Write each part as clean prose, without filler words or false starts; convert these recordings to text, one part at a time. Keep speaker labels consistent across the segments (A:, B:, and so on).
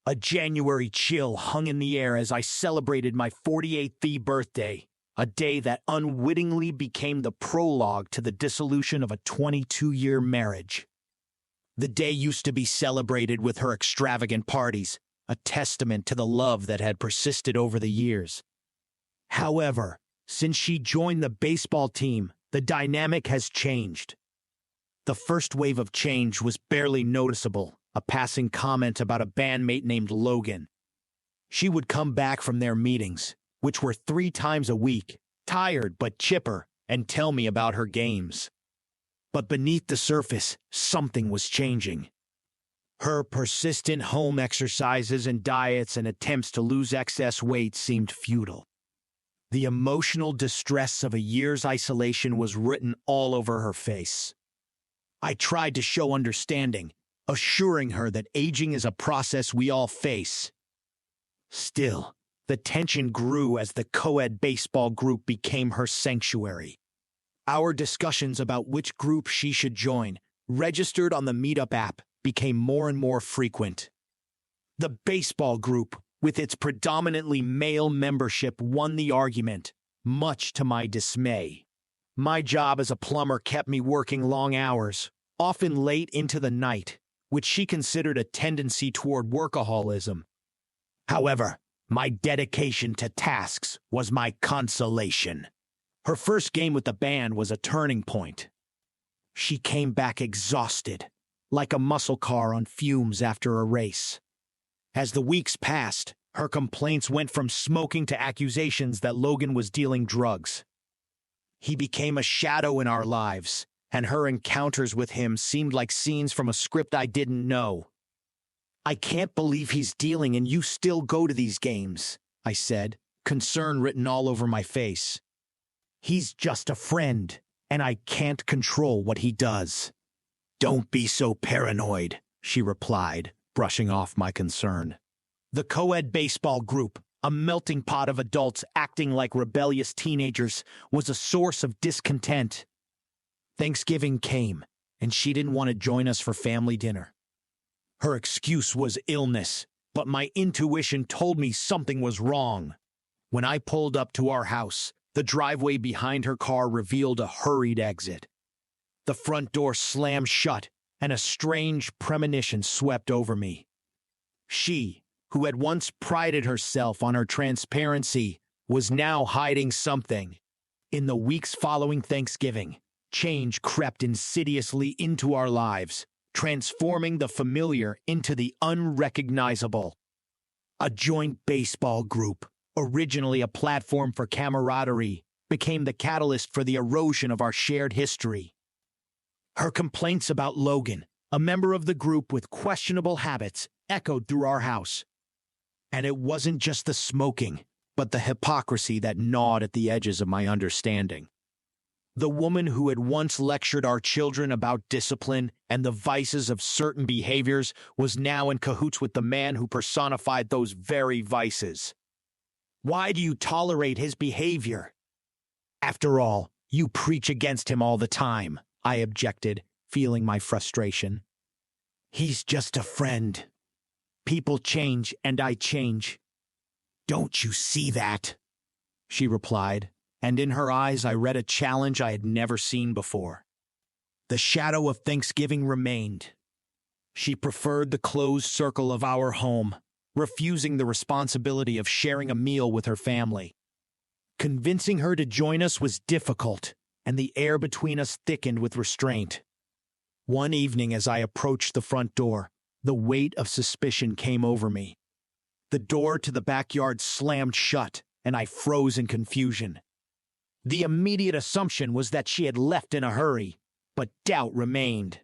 A: A January chill hung in the air as I celebrated my 48th birthday, a day that unwittingly became the prologue to the dissolution of a 22-year marriage. The day used to be celebrated with her extravagant parties, a testament to the love that had persisted over the years. However, since she joined the baseball team, the dynamic has changed. The first wave of change was barely noticeable, a passing comment about a bandmate named Logan. She would come back from their meetings, which were 3 times a week, tired but chipper, and tell me about her games. But beneath the surface, something was changing. Her persistent home exercises and diets and attempts to lose excess weight seemed futile. The emotional distress of a year's isolation was written all over her face. I tried to show understanding, assuring her that aging is a process we all face. Still, the tension grew as the co-ed baseball group became her sanctuary. Our discussions about which group she should join, registered on the Meetup app, became more and more frequent. The baseball group, with its predominantly male membership, won the argument, much to my dismay. My job as a plumber kept me working long hours, often late into the night, which she considered a tendency toward workaholism. However, my dedication to tasks was my consolation. Her first game with the band was a turning point. She came back exhausted, like a muscle car on fumes after a race. As the weeks passed, her complaints went from smoking to accusations that Logan was dealing drugs. He became a shadow in our lives, and her encounters with him seemed like scenes from a script I didn't know. "I can't believe he's dealing and you still go to these games," I said, concern written all over my face. "He's just a friend, and I can't control what he does." "Don't be so paranoid," she replied, brushing off my concern. The co-ed baseball group, a melting pot of adults acting like rebellious teenagers, was a source of discontent. Thanksgiving came, and she didn't want to join us for family dinner. Her excuse was illness, but my intuition told me something was wrong. When I pulled up to our house, the driveway behind her car revealed a hurried exit. The front door slammed shut, and a strange premonition swept over me. She, who had once prided herself on her transparency, was now hiding something. In the weeks following Thanksgiving, change crept insidiously into our lives, transforming the familiar into the unrecognizable. A joint baseball group, originally a platform for camaraderie, became the catalyst for the erosion of our shared history. Her complaints about Logan, a member of the group with questionable habits, echoed through our house. And it wasn't just the smoking, but the hypocrisy that gnawed at the edges of my understanding. The woman who had once lectured our children about discipline and the vices of certain behaviors was now in cahoots with the man who personified those very vices. "Why do you tolerate his behavior?" "After all, you preach against him all the time," I objected, feeling my frustration. "He's just a friend. People change and I change." "Don't you see that?" she replied, and in her eyes I read a challenge I had never seen before. The shadow of Thanksgiving remained. She preferred the closed circle of our home, refusing the responsibility of sharing a meal with her family. Convincing her to join us was difficult, and the air between us thickened with restraint. One evening as I approached the front door, the weight of suspicion came over me. The door to the backyard slammed shut, and I froze in confusion. The immediate assumption was that she had left in a hurry, but doubt remained.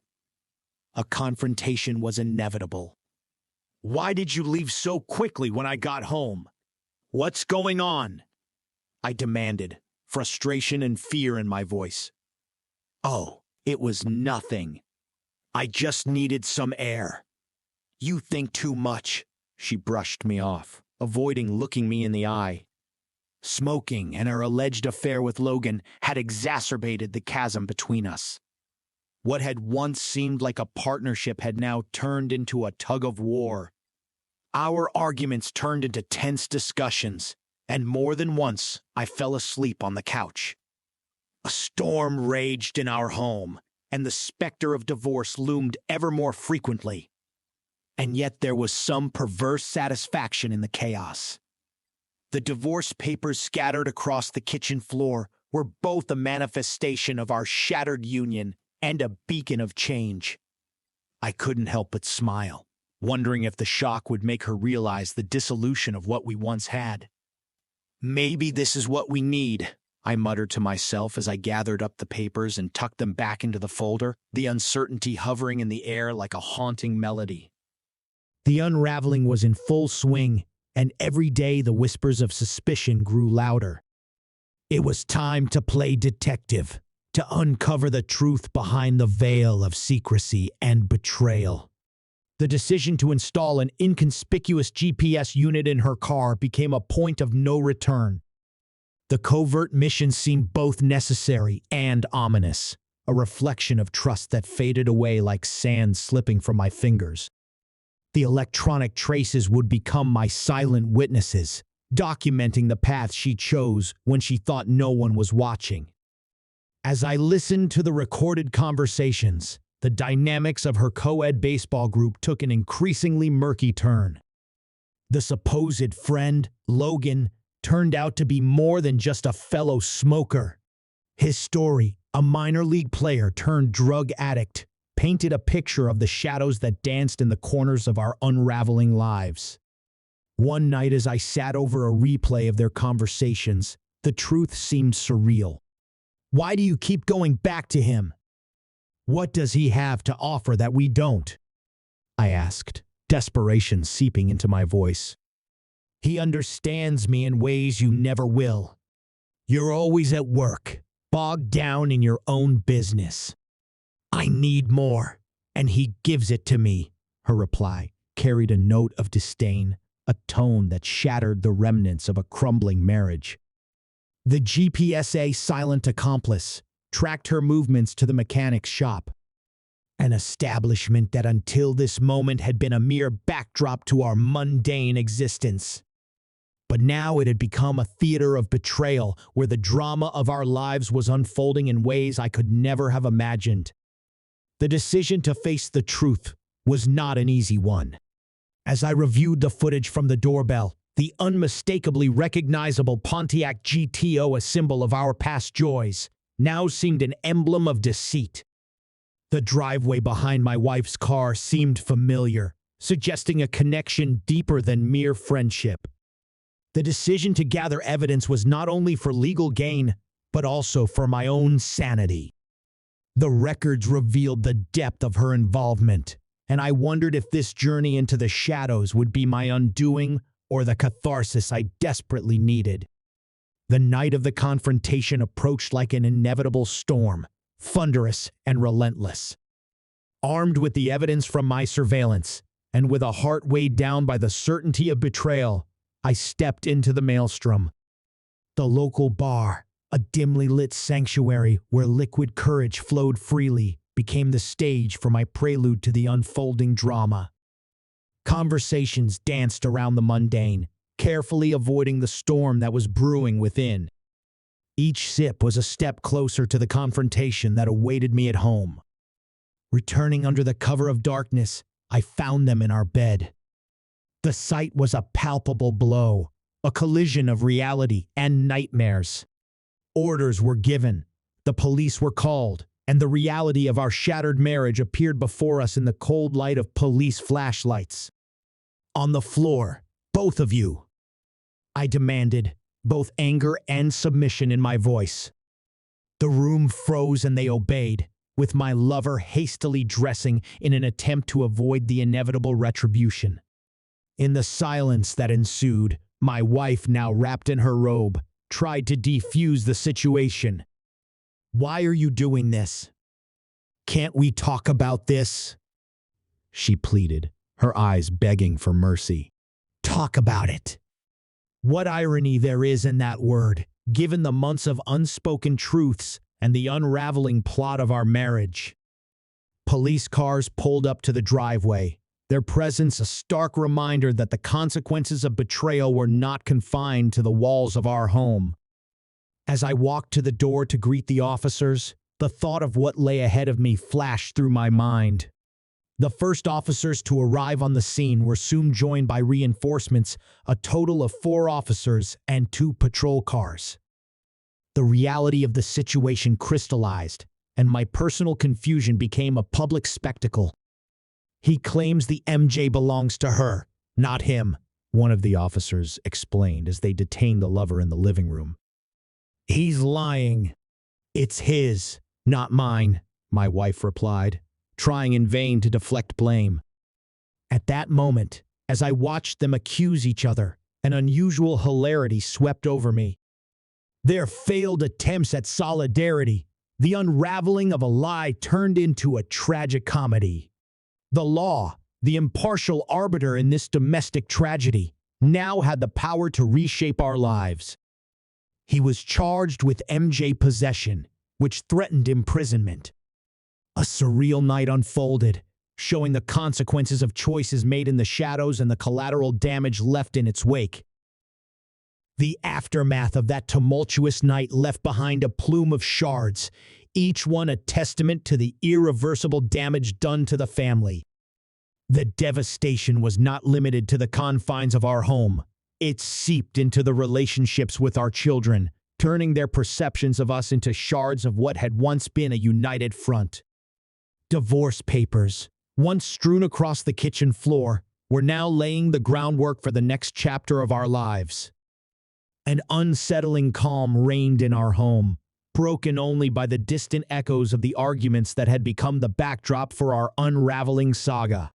A: A confrontation was inevitable. "Why did you leave so quickly when I got home? What's going on?" I demanded, frustration and fear in my voice. "Oh, it was nothing. I just needed some air." "You think too much," she brushed me off, avoiding looking me in the eye. Smoking and her alleged affair with Logan had exacerbated the chasm between us. What had once seemed like a partnership had now turned into a tug of war. Our arguments turned into tense discussions, and more than once I fell asleep on the couch. A storm raged in our home, and the specter of divorce loomed ever more frequently. And yet there was some perverse satisfaction in the chaos. The divorce papers scattered across the kitchen floor were both a manifestation of our shattered union and a beacon of change. I couldn't help but smile, wondering if the shock would make her realize the dissolution of what we once had. Maybe this is what we need, I muttered to myself as I gathered up the papers and tucked them back into the folder, the uncertainty hovering in the air like a haunting melody. The unraveling was in full swing, and every day the whispers of suspicion grew louder. It was time to play detective, to uncover the truth behind the veil of secrecy and betrayal. The decision to install an inconspicuous GPS unit in her car became a point of no return. The covert mission seemed both necessary and ominous, a reflection of trust that faded away like sand slipping from my fingers. The electronic traces would become my silent witnesses, documenting the path she chose when she thought no one was watching. As I listened to the recorded conversations, the dynamics of her co-ed baseball group took an increasingly murky turn. The supposed friend, Logan, turned out to be more than just a fellow smoker. His story, a minor league player turned drug addict, painted a picture of the shadows that danced in the corners of our unraveling lives. One night as I sat over a replay of their conversations, the truth seemed surreal. Why do you keep going back to him? What does he have to offer that we don't? I asked, desperation seeping into my voice. He understands me in ways you never will. You're always at work, bogged down in your own business. I need more, and he gives it to me, her reply carried a note of disdain, a tone that shattered the remnants of a crumbling marriage. The GPSA silent accomplice tracked her movements to the mechanic's shop, an establishment that until this moment had been a mere backdrop to our mundane existence. But now it had become a theater of betrayal where the drama of our lives was unfolding in ways I could never have imagined. The decision to face the truth was not an easy one. As I reviewed the footage from the doorbell, the unmistakably recognizable Pontiac GTO, a symbol of our past joys, now seemed an emblem of deceit. The driveway behind my wife's car seemed familiar, suggesting a connection deeper than mere friendship. The decision to gather evidence was not only for legal gain, but also for my own sanity. The records revealed the depth of her involvement, and I wondered if this journey into the shadows would be my undoing or the catharsis I desperately needed. The night of the confrontation approached like an inevitable storm, thunderous and relentless. Armed with the evidence from my surveillance, and with a heart weighed down by the certainty of betrayal, I stepped into the maelstrom. The local bar, a dimly lit sanctuary where liquid courage flowed freely, became the stage for my prelude to the unfolding drama. Conversations danced around the mundane, carefully avoiding the storm that was brewing within. Each sip was a step closer to the confrontation that awaited me at home. Returning under the cover of darkness, I found them in our bed. The sight was a palpable blow, a collision of reality and nightmares. Orders were given, the police were called, and the reality of our shattered marriage appeared before us in the cold light of police flashlights. On the floor, both of you, I demanded, both anger and submission in my voice. The room froze and they obeyed, with my lover hastily dressing in an attempt to avoid the inevitable retribution. In the silence that ensued, my wife, now wrapped in her robe, tried to defuse the situation. Why are you doing this? Can't we talk about this? She pleaded, her eyes begging for mercy. Talk about it. What irony there is in that word, given the months of unspoken truths and the unraveling plot of our marriage. Police cars pulled up to the driveway, their presence a stark reminder that the consequences of betrayal were not confined to the walls of our home. As I walked to the door to greet the officers, the thought of what lay ahead of me flashed through my mind. The first officers to arrive on the scene were soon joined by reinforcements, a total of 4 officers and 2 patrol cars. The reality of the situation crystallized, and my personal confusion became a public spectacle. "He claims the MJ belongs to her, not him," one of the officers explained as they detained the lover in the living room. "He's lying. It's his, not mine," my wife replied, trying in vain to deflect blame. At that moment, as I watched them accuse each other, an unusual hilarity swept over me. Their failed attempts at solidarity, the unraveling of a lie turned into a tragic comedy. The law, the impartial arbiter in this domestic tragedy, now had the power to reshape our lives. He was charged with MJ possession, which threatened imprisonment. A surreal night unfolded, showing the consequences of choices made in the shadows and the collateral damage left in its wake. The aftermath of that tumultuous night left behind a plume of shards, each one a testament to the irreversible damage done to the family. The devastation was not limited to the confines of our home. It seeped into the relationships with our children, turning their perceptions of us into shards of what had once been a united front. Divorce papers, once strewn across the kitchen floor, were now laying the groundwork for the next chapter of our lives. An unsettling calm reigned in our home, broken only by the distant echoes of the arguments that had become the backdrop for our unraveling saga.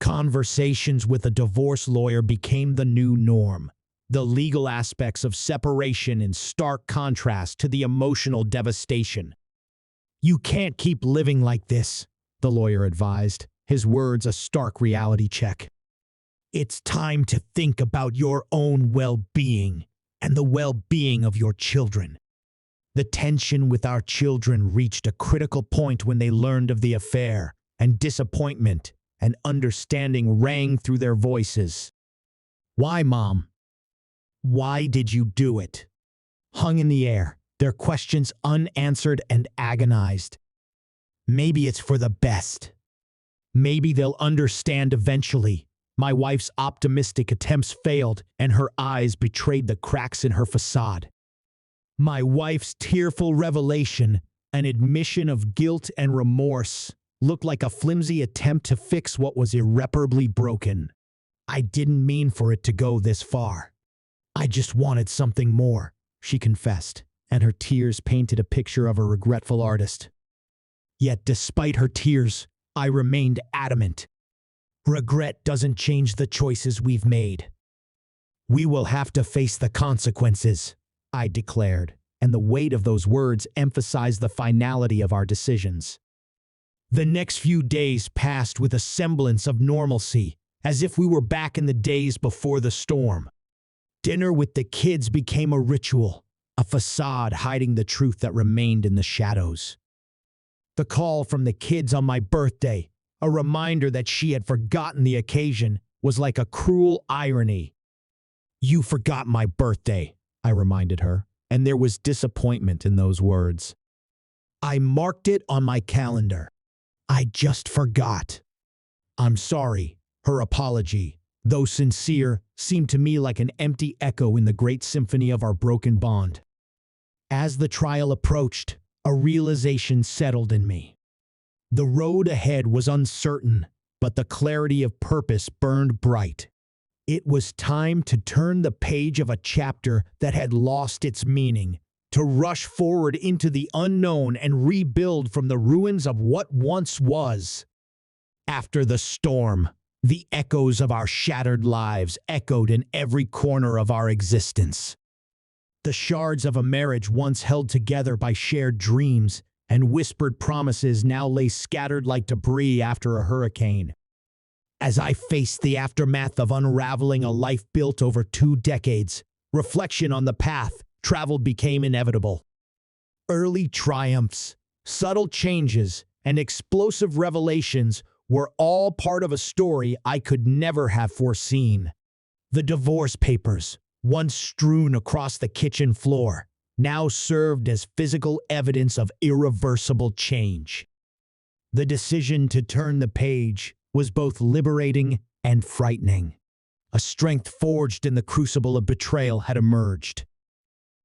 A: Conversations with a divorce lawyer became the new norm, the legal aspects of separation in stark contrast to the emotional devastation. "You can't keep living like this," the lawyer advised, his words a stark reality check. "It's time to think about your own well-being and the well-being of your children." The tension with our children reached a critical point when they learned of the affair, and disappointment and understanding rang through their voices. "Why, Mom? Why did you do it?" hung in the air, their questions unanswered and agonized. "Maybe it's for the best. Maybe they'll understand eventually." My wife's optimistic attempts failed, and her eyes betrayed the cracks in her facade. My wife's tearful revelation, an admission of guilt and remorse, looked like a flimsy attempt to fix what was irreparably broken. "I didn't mean for it to go this far. I just wanted something more," she confessed, and her tears painted a picture of a regretful artist. Yet despite her tears, I remained adamant. "Regret doesn't change the choices we've made. We will have to face the consequences," I declared, and the weight of those words emphasized the finality of our decisions. The next few days passed with a semblance of normalcy, as if we were back in the days before the storm. Dinner with the kids became a ritual, a facade hiding the truth that remained in the shadows. The call from the kids on my birthday, a reminder that she had forgotten the occasion, was like a cruel irony. "You forgot my birthday," I reminded her, and there was disappointment in those words. "I marked it on my calendar. I just forgot." "I'm sorry." Her apology, though sincere, seemed to me like an empty echo in the great symphony of our broken bond. As the trial approached, a realization settled in me. The road ahead was uncertain, but the clarity of purpose burned bright. It was time to turn the page of a chapter that had lost its meaning, to rush forward into the unknown and rebuild from the ruins of what once was. After the storm, the echoes of our shattered lives echoed in every corner of our existence. The shards of a marriage once held together by shared dreams and whispered promises now lay scattered like debris after a hurricane. As I faced the aftermath of unraveling a life built over 2 decades, reflection on the path traveled became inevitable. Early triumphs, subtle changes, and explosive revelations were all part of a story I could never have foreseen. The divorce papers, once strewn across the kitchen floor, now served as physical evidence of irreversible change. The decision to turn the page was both liberating and frightening. A strength forged in the crucible of betrayal had emerged.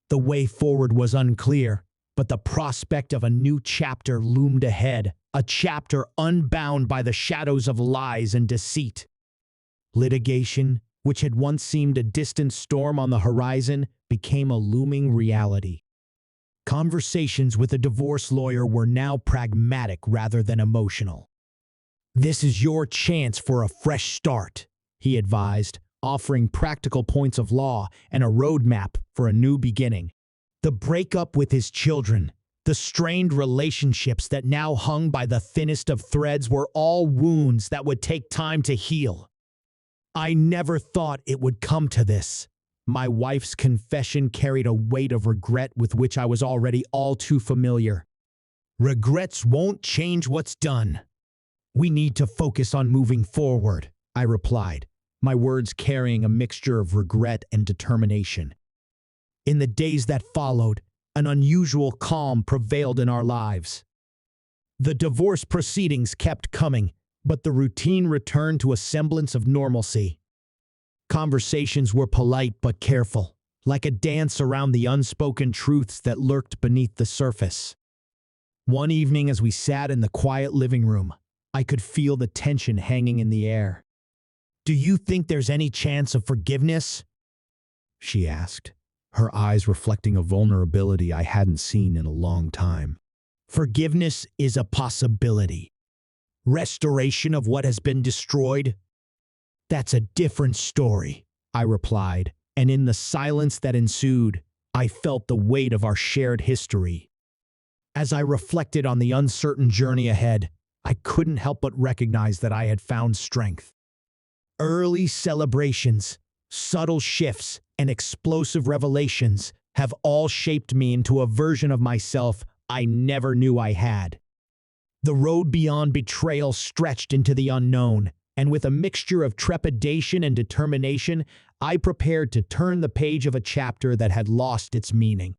A: The way forward was unclear, but the prospect of a new chapter loomed ahead, a chapter unbound by the shadows of lies and deceit. Litigation, which had once seemed a distant storm on the horizon, became a looming reality. Conversations with a divorce lawyer were now pragmatic rather than emotional. "This is your chance for a fresh start," he advised, offering practical points of law and a roadmap for a new beginning. The breakup with his children, the strained relationships that now hung by the thinnest of threads were all wounds that would take time to heal. "I never thought it would come to this." My wife's confession carried a weight of regret with which I was already all too familiar. "Regrets won't change what's done. We need to focus on moving forward," I replied, my words carrying a mixture of regret and determination. In the days that followed, an unusual calm prevailed in our lives. The divorce proceedings kept coming, but the routine returned to a semblance of normalcy. Conversations were polite but careful, like a dance around the unspoken truths that lurked beneath the surface. One evening as we sat in the quiet living room, I could feel the tension hanging in the air. "Do you think there's any chance of forgiveness?" she asked, her eyes reflecting a vulnerability I hadn't seen in a long time. "Forgiveness is a possibility. Restoration of what has been destroyed? That's a different story," I replied, and in the silence that ensued, I felt the weight of our shared history. As I reflected on the uncertain journey ahead, I couldn't help but recognize that I had found strength. Early celebrations, subtle shifts, and explosive revelations have all shaped me into a version of myself I never knew I had. The road beyond betrayal stretched into the unknown, and with a mixture of trepidation and determination, I prepared to turn the page of a chapter that had lost its meaning.